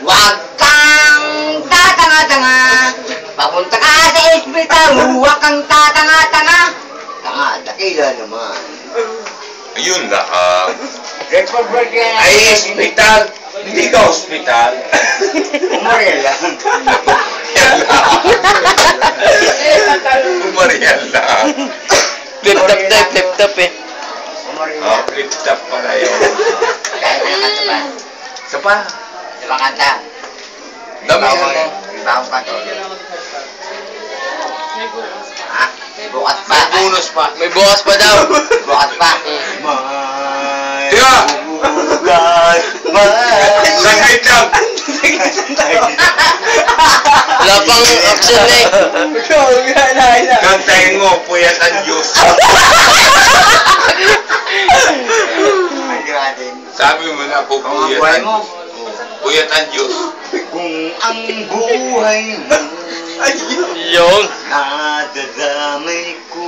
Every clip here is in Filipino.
Huwag kang tatanga-tanga. Papunta ka sa ospital, huwag kang tatanga-tanga. Tanga, dakila naman. Ayun lang. Ay, Ay, hospital. Hindi ka hospital. umarya lang. Umarihan lang. Flip-top tayo, flip-top eh. Umarya Oh, lang. flip-top pala yun. Kaya na kanta ba? Isa pa. Diba kanta? Damihan mo. Ibang pa to. Ha? Bukas pa. May bonus pa. May bukas pa daw. Bukas pa. Di ba? Bukas pa. Saglit lang. Wala pang action eh. Kantayin mo, puyat ang Diyos. Hindi natin. Sabi mo na po, Kung ang puyat buhay ang mo. Puyat ang Diyos. Kung ang buhay mo Yung. nadadamay ko,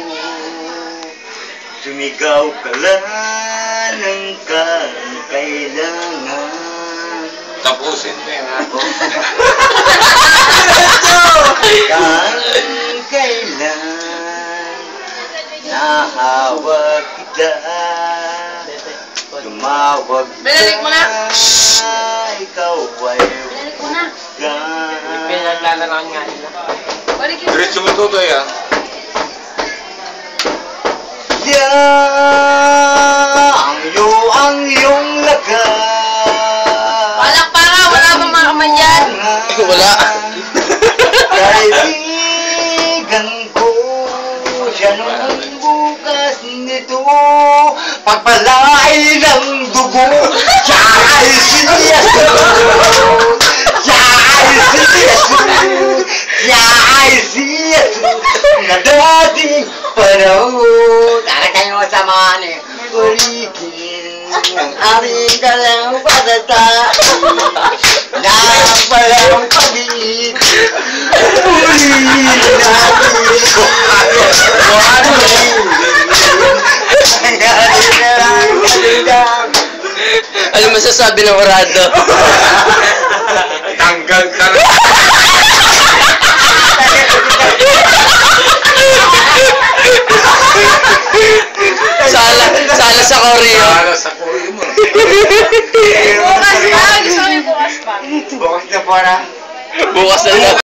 sumigaw ka lang ng kailangan. Tapusin mo yan, ha? Kailan nahawag kita, tumawag ka, Binalik mo na. ikaw ay Binalik mo na. Pinaglalarawan nga nila. Balik yun. Diretso mo tutoy, ha? ang iyong lakas. Palakpakan, wala pang mga kamay dyan. Wala. Kaibigan ko siya nung bukas nito, pagpalay ng dugo, siya ay si Jesus. Siya ay si Jesus. Siya ay si Jesus na dating panahon. Tara kayo sa mga ulitin ang aming kalampatatahin. Lampalang pag-ibig, ulitin natin. Ano masasabi ng orado? Tanggal ka na. Sala sa koreo. Para sa kulo mo. Bukas pa. Gusto ko yung bukas pa. Bukas na para. Bukas na lang.